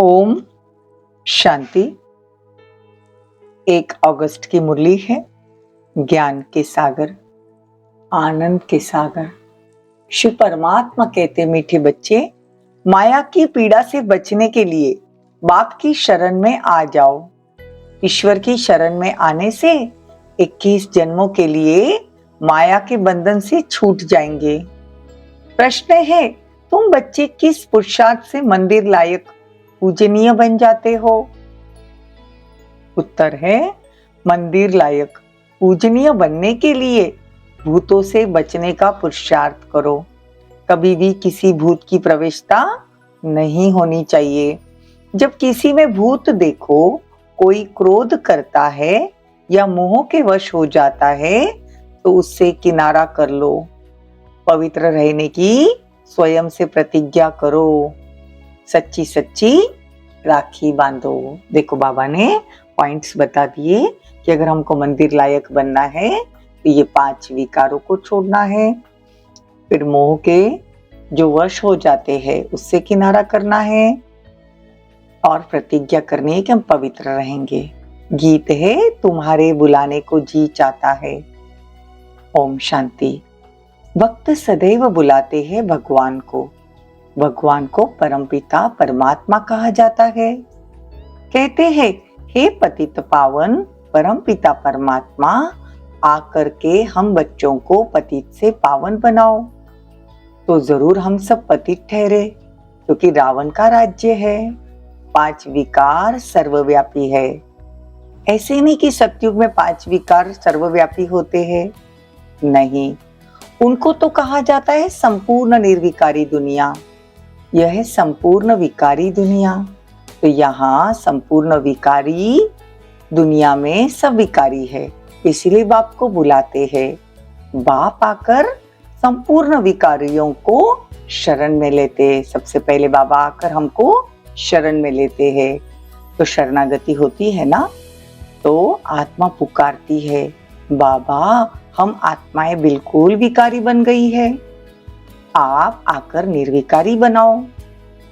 ओम शांति। 1 अगस्त की मुरली है। ज्ञान के सागर, आनंद के सागर। शिव परमात्मा कहते, मीठे बच्चे, माया की पीड़ा से बचने के लिए बाप की शरण में आ जाओ। ईश्वर की शरण में आने से 21 जन्मों के लिए माया के बंधन से छूट जाएंगे। प्रश्न है, तुम बच्चे किस पुरुषार्थ से मंदिर लायक पूजनीय बन जाते हो? उत्तर है, मंदिर लायक पूजनीय बनने के लिए भूतों से बचने का पुरुषार्थ करो। कभी भी किसी भूत की प्रवेशता नहीं होनी चाहिए। जब किसी में भूत देखो, कोई क्रोध करता है या मोह के वश हो जाता है, तो उससे किनारा कर लो। पवित्र रहने की स्वयं से प्रतिज्ञा करो। सच्ची सच्ची राखी बांधो। देखो, बाबा ने पॉइंट्स बता दिए कि अगर हमको मंदिर लायक बनना है तो ये 5 विकारों को छोड़ना है, फिर मोह के जो वश हो जाते हैं उससे किनारा करना है, और प्रतिज्ञा करनी है कि हम पवित्र रहेंगे। गीत है, तुम्हारे बुलाने को जी चाहता है। ओम शांति। भक्त सदैव बुलाते हैं भगवान को। भगवान को परमपिता परमात्मा कहा जाता है। कहते हैं, हे पतित पावन परमपिता परमात्मा, आकर के हम बच्चों को पतित से पावन बनाओ। तो जरूर हम सब पतित ठहरे, क्योंकि रावण का राज्य है। 5 विकार सर्वव्यापी है। ऐसे नहीं कि सतयुग में 5 विकार सर्वव्यापी होते हैं, नहीं। उनको तो कहा जाता है संपूर्ण निर्विकारी दुनिया। यह है संपूर्ण विकारी दुनिया। तो यहाँ संपूर्ण विकारी दुनिया में सब विकारी है, इसलिए बाप को बुलाते हैं। बाप आकर संपूर्ण विकारियों को शरण में लेते हैं। सबसे पहले बाबा आकर हमको शरण में लेते हैं, तो शरणागति होती है ना, तो आत्मा पुकारती है, बाबा हम आत्माएं बिल्कुल विकारी बन गई है, आप आकर निर्विकारी बनाओ।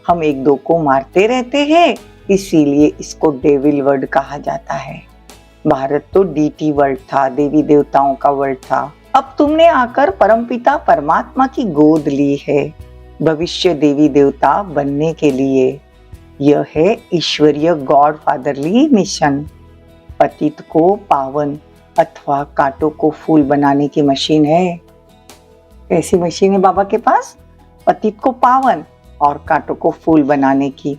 हम एक दो को मारते रहते हैं, इसीलिए इसको डेविल वर्ल्ड कहा जाता है। भारत तो डीटी वर्ल्ड था, देवी देवताओं का वर्ल्ड था। अब तुमने आकर परमपिता परमात्मा की गोद ली है भविष्य देवी देवता बनने के लिए। यह है ईश्वरीय गॉड फादरली मिशन। पतित को पावन अथवा कांटों को फूल बनाने की मशीन है। ऐसी मशीन है बाबा के पास, पतित को पावन और कांटों को फूल बनाने की।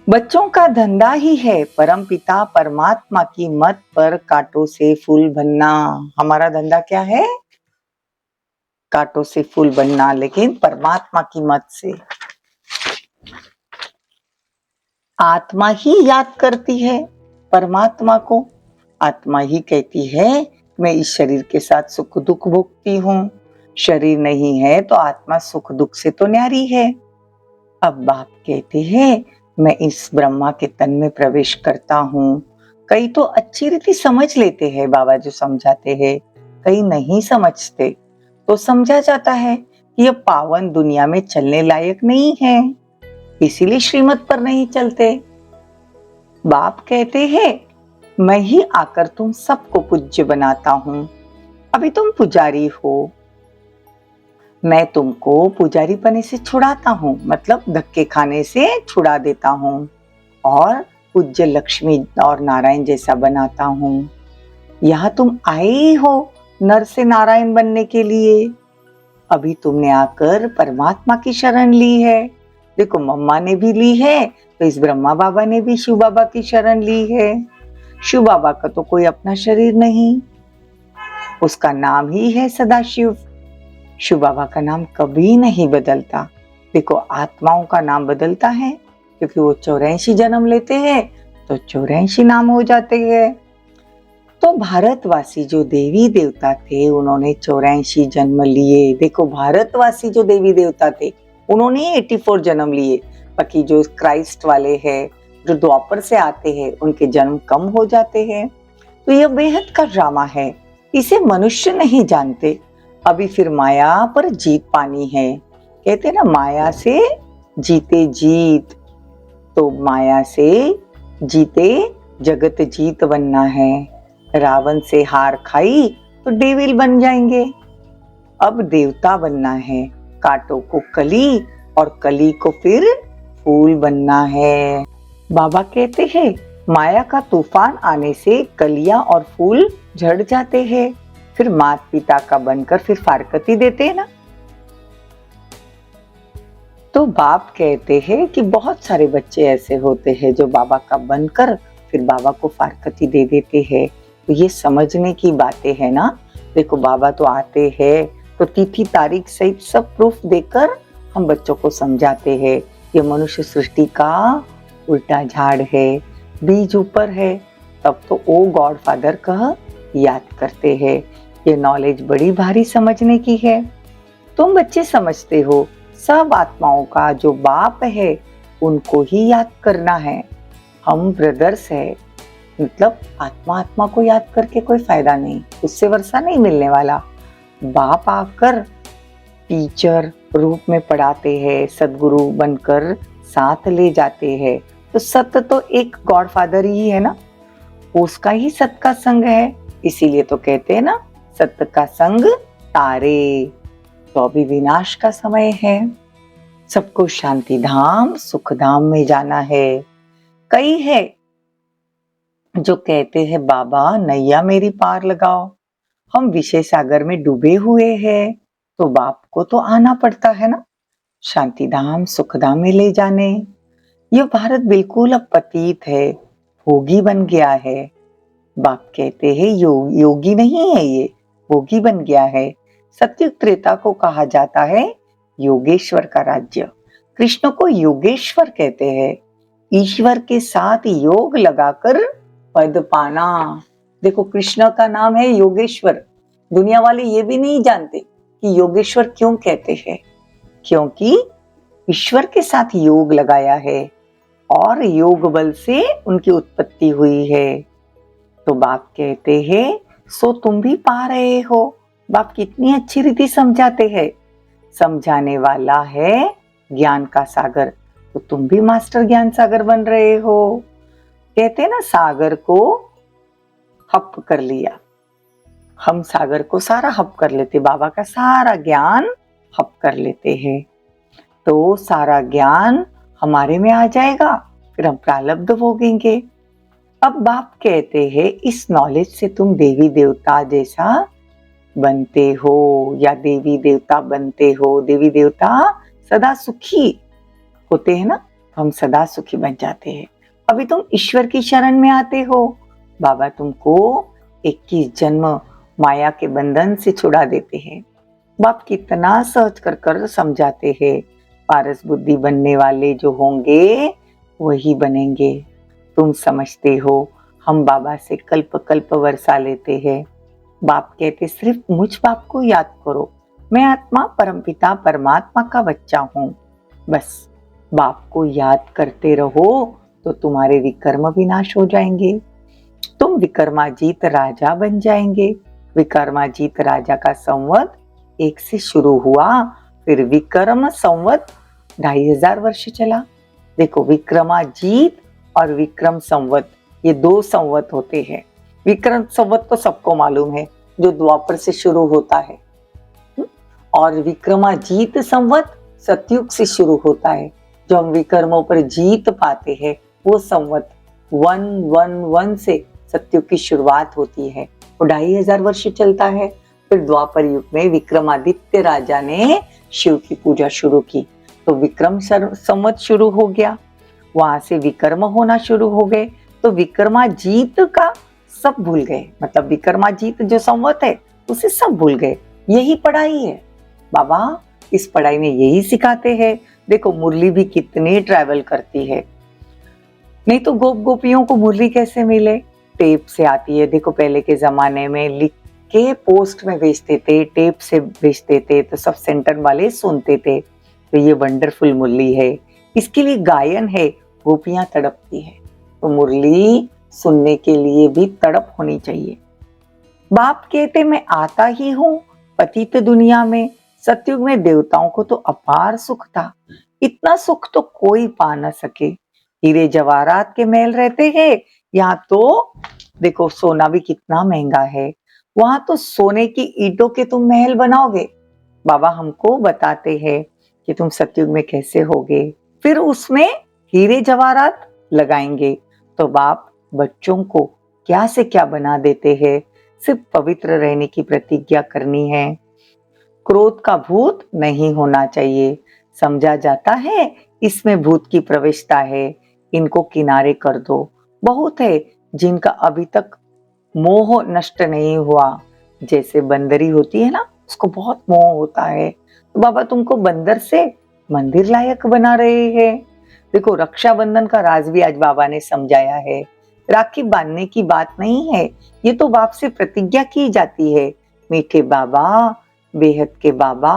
बच्चों का धंधा ही है परमपिता परमात्मा की मत पर कांटों से फूल बनना। हमारा धंधा क्या है? कांटों से फूल बनना, लेकिन परमात्मा की मत से। आत्मा ही याद करती है परमात्मा को। आत्मा ही कहती है, मैं इस शरीर के साथ सुख दुख भोगती हूँ। शरीर नहीं है तो आत्मा सुख दुख से तो न्यारी है। अब बाप कहते हैं, मैं इस ब्रह्मा के तन में प्रवेश करता हूँ। कई तो अच्छी रीति समझ लेते हैं बाबा जो समझाते हैं, कई नहीं समझते। तो समझा जाता है कि यह पावन दुनिया में चलने लायक नहीं है, इसीलिए श्रीमत पर नहीं चलते। बाप कहते हैं, मैं ही आकर तुम सबको पूज्य बनाता हूँ। अभी तुम पुजारी हो, मैं तुमको पुजारी पने से छुड़ाता हूँ, मतलब धक्के खाने से छुड़ा देता हूँ, और पूज्य लक्ष्मी और नारायण जैसा बनाता हूँ। यहाँ तुम आए हो नर से नारायण बनने के लिए। अभी तुमने आकर परमात्मा की शरण ली है। देखो, मम्मा ने भी ली है, तो इस ब्रह्मा बाबा ने भी शिव बाबा की शरण ली है। शिव बाबा का तो कोई अपना शरीर नहीं, उसका नाम ही है सदाशिव। शिव बाबा का नाम कभी नहीं बदलता। देखो, आत्माओं का नाम बदलता है, क्योंकि वो 84 जन्म लेते हैं तो 84 नाम हो जाते हैं। तो भारतवासी जो देवी देवता थे, उन्होंने 84 जन्म लिए। देखो, भारतवासी जो देवी देवता थे उन्होंने 84 जन्म लिए। बाकी जो क्राइस्ट वाले हैं, जो द्वापर से आते हैं, उनके जन्म कम हो जाते हैं। तो यह बेहद का ड्रामा है, इसे मनुष्य नहीं जानते। अभी फिर माया पर जीत पानी है। कहते ना, माया से जीते जीत। तो माया से जीते जगत जीत बनना है। रावण से हार खाई तो डेविल बन जाएंगे। अब देवता बनना है। कांटों को कली और कली को फिर फूल बनना है। बाबा कहते हैं माया का तूफान आने से कलियां और फूल झड़ जाते हैं, फिर माता पिता का बनकर फिर फारकती देते हैं ना। तो बाप कहते हैं कि बहुत सारे बच्चे ऐसे होते हैं जो बाबा का बनकर फिर बाबा को फारकती दे देते हैं। तो ये समझने की बातें है ना। देखो बाबा तो आते हैं तो तिथि तारीख सहित सब प्रूफ देकर हम बच्चों को समझाते हैं ये मनुष्य सृष्टि का उल्टा झाड़ है, बीज ऊपर है। तब तो ओ गॉड फादर कह याद करते हैं। ये नॉलेज बड़ी भारी समझने की है। तुम बच्चे समझते हो सब आत्माओं का जो बाप है उनको ही याद करना है। हम ब्रदर्स है, मतलब आत्मा आत्मा को याद करके कोई फायदा नहीं, उससे वर्षा नहीं मिलने वाला। बाप आकर टीचर रूप में पढ़ाते हैं, सदगुरु बनकर साथ ले जाते हैं। तो सत्य तो एक गॉड फादर ही है ना, उसका ही सत्य का संग है। इसीलिए तो कहते हैं ना सत्य का संग तारे। तो अभी विनाश का समय है, सबको शांति धाम सुख धाम में जाना है। कई है जो कहते हैं बाबा नैया मेरी पार लगाओ, हम विषय सागर में डूबे हुए हैं, तो बाप को तो आना पड़ता है ना शांति धाम सुख धाम में ले जाने। यह भारत बिल्कुल अब पतित है, भोगी बन गया है। बाप कहते हैं योगी नहीं है, ये भोगी बन गया है। सत्युग त्रेता को कहा जाता है योगेश्वर का राज्य। कृष्ण को योगेश्वर कहते हैं, ईश्वर के साथ योग लगाकर पद पाना। देखो कृष्ण का नाम है योगेश्वर। दुनिया वाले ये भी नहीं जानते कि योगेश्वर क्यों कहते हैं, क्योंकि ईश्वर के साथ योग लगाया है और योग बल से उनकी उत्पत्ति हुई है। तो बाप कहते हैं सो तुम भी पा रहे हो। बाप कितनी अच्छी रीति समझाते हैं। समझाने वाला है ज्ञान का सागर, तो तुम भी मास्टर ज्ञान सागर बन रहे हो। कहते हैं ना सागर को हप कर लिया, हम सागर को सारा हप कर लेते, बाबा का सारा ज्ञान हप कर लेते हैं तो सारा ज्ञान हमारे में आ जाएगा, फिर हम प्रारब्ध भोगेंगे। अब बाप कहते हैं इस नॉलेज से तुम देवी देवता जैसा बनते हो या देवी देवता बनते हो। देवी देवता सदा सुखी होते हैं ना, हम सदा सुखी बन जाते हैं। अभी तुम ईश्वर की शरण में आते हो, बाबा तुमको 21 जन्म माया के बंधन से छुड़ा देते हैं। बाप कितना सहज कर कर समझाते हैं। पारस बुद्धि बनने वाले जो होंगे वही बनेंगे। तुम समझते हो हम बाबा से कल्प कल्प वर्षा लेते हैं। बाप कहते सिर्फ मुझ बाप को याद करो, मैं आत्मा परमपिता परमात्मा का बच्चा हूँ। बस बाप को याद करते रहो तो तुम्हारे विकर्म विनाश हो जाएंगे, तुम विकर्माजीत राजा बन जाएंगे। विकर्माजीत राजा का संवत 1 से शुरू हुआ, फिर विक्रम संवत 2500 वर्ष चला। देखो विक्रमाजीत और विक्रम संवत ये 2 संवत होते हैं। विक्रम संवत तो सबको मालूम है जो द्वापर से शुरू होता है, और विक्रमाजीत संवत सतयुग से शुरू होता है। जो हम विक्रमों पर जीत पाते हैं वो संवत 111 से सतयुग की शुरुआत होती है, वो 2500 वर्ष चलता है। फिर द्वापर युग में विक्रमादित्य राजा ने शिव की पूजा शुरू की, तो विक्रम संवत शुरू हो गया, वहां से विकर्म होना शुरू हो गए। तो विक्रमाजीत का सब भूल गए, मतलब विक्रमाजीत जो संवत है उसे सब भूल गए। यही पढ़ाई है, बाबा इस पढ़ाई में यही सिखाते हैं। देखो मुरली भी कितनी ट्रैवल करती है, नहीं तो गोप गोपियों को मुरली कैसे मिले, टेप से आती है। देखो पहले के जमाने में लिख के पोस्ट में भेजते थे, टेप से भेजते थे, तो सब सेंटर वाले सुनते थे। तो ये वंडरफुल मुरली है, इसके लिए गायन है, गोपियां तड़पती है, तो मुरली सुनने के लिए भी तड़प होनी चाहिए। बाप कहते मैं आता ही हूँ पतित दुनिया में। सतयुग में देवताओं को तो अपार सुख था, इतना सुख तो कोई पा न सके। हीरे जवाहरात के महल रहते हैं, यहाँ तो देखो सोना भी कितना महंगा है, वहां तो सोने की ईंटों के तुम महल बनाओगे। बाबा हमको बताते हैं कि तुम सतयुग में कैसे होगे, फिर उसमें हीरे जवाहरात लगाएंगे। तो बाप बच्चों को क्या से क्या बना देते हैं, सिर्फ पवित्र रहने की प्रतिज्ञा करनी है। क्रोध का भूत नहीं होना चाहिए, समझा जाता है इसमें भूत की प्रवेशता है, इनको किनारे कर दो। बहुत है जिनका अभी तक मोह नष्ट नहीं हुआ, जैसे बंदरी होती है ना, उसको बहुत मोह होता है, तो बाबा तुमको बंदर से मंदिर लायक बना रहे हैं। देखो रक्षाबंधन का राज भी आज बाबा ने समझाया है। राखी बांधने की बात नहीं है, ये तो बाप से प्रतिज्ञा की जाती है। मीठे बाबा, बेहद के बाबा,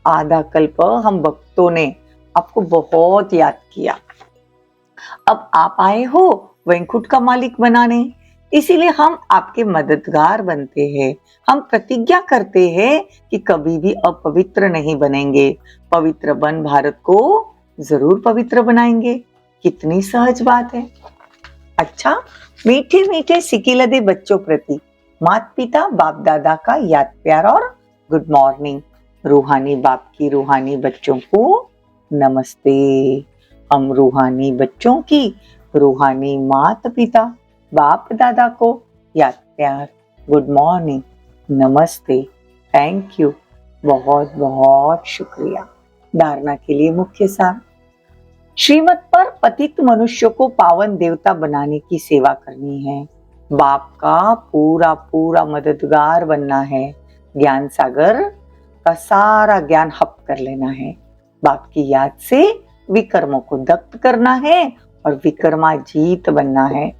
आधा कल्प हम भक्तों ने आपको बहुत याद किया, अब आप आए हो वैकुंठ का मालिक बनाने, इसीलिए हम आपके मददगार बनते हैं। हम प्रतिज्ञा करते हैं कि कभी भी अपवित्र नहीं बनेंगे, पवित्र बन भारत को जरूर पवित्र बनाएंगे। कितनी सहज बात है। अच्छा, मीठे मीठे सिकिलदे बच्चों प्रति माता पिता बाप दादा का याद प्यार और गुड मॉर्निंग। रूहानी बाप की रूहानी बच्चों को नमस्ते। हम रूहानी बच्चों की रूहानी माता पिता बाप दादा को याद प्यार, गुड मॉर्निंग, नमस्ते, थैंक यू, बहुत बहुत शुक्रिया। धारणा के लिए मुख्य सार, श्रीमत पर पतित मनुष्य को पावन देवता बनाने की सेवा करनी है, बाप का पूरा पूरा मददगार बनना है, ज्ञान सागर का सारा ज्ञान हप कर लेना है, बाप की याद से विकर्मों को दग्ध करना है और विकर्माजीत बनना है।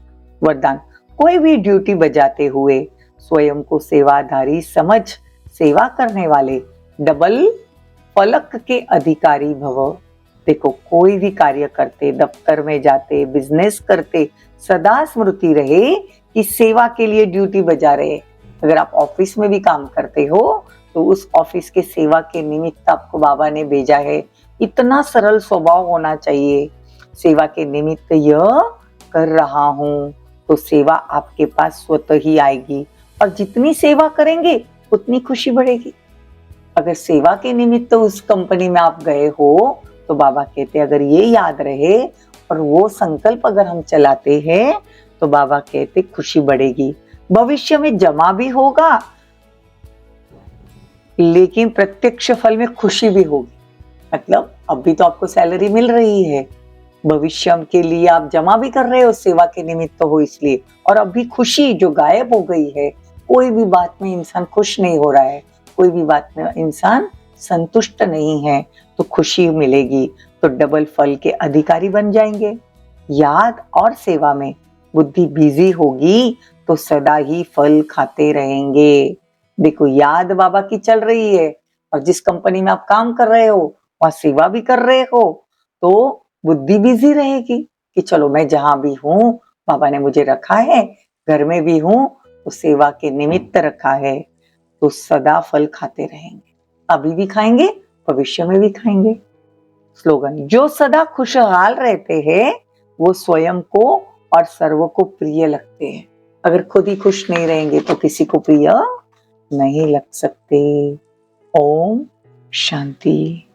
वरदान, कोई भी ड्यूटी बजाते हुए स्वयं को सेवाधारी समझ सेवा करने वाले डबल फलक के अधिकारी भव। देखो कोई भी कार्य करते, दफ्तर में जाते, बिजनेस करते, सदा स्मृति रहे कि सेवा के लिए ड्यूटी बजा रहे। अगर आप ऑफिस में भी काम करते हो तो उस ऑफिस के सेवा के निमित्त आपको बाबा ने भेजा है। इतना सरल स्वभाव होना चाहिए, सेवा के निमित्त यह कर रहा हूँ, तो सेवा आपके पास स्वतः ही आएगी और जितनी सेवा करेंगे उतनी खुशी बढ़ेगी। अगर सेवा के निमित्त उस कंपनी में आप गए हो तो बाबा कहते अगर ये याद रहे और वो संकल्प अगर हम चलाते हैं तो बाबा कहते खुशी बढ़ेगी, भविष्य में जमा भी होगा लेकिन प्रत्यक्ष फल में खुशी भी होगी। मतलब अभी तो आपको सैलरी मिल रही है, भविष्य के लिए आप जमा भी कर रहे हो, सेवा के निमित्त हो इसलिए, और अभी खुशी जो गायब हो गई है, कोई भी बात में इंसान खुश नहीं हो रहा है, कोई भी बात में इंसान संतुष्ट नहीं है, तो खुशी मिलेगी, तो डबल फल के अधिकारी बन जाएंगे। याद और सेवा में बुद्धि बिजी होगी तो सदा ही फल खाते रहेंगे। देखो याद बाबा की चल रही है और जिस कंपनी में आप काम कर रहे हो वहां सेवा भी कर रहे हो, तो बुद्धि बिजी रहेगी कि चलो मैं जहां भी हूँ बाबा ने मुझे रखा है, घर में भी हूँ तो सेवा के निमित्त रखा है, तो सदा फल खाते रहेंगे, अभी भी खाएंगे भविष्य में भी खाएंगे। स्लोगन, जो सदा खुशहाल रहते हैं वो स्वयं को और सर्व को प्रिय लगते हैं। अगर खुद ही खुश नहीं रहेंगे तो किसी को प्रिय नहीं लग सकते। ओम शांति।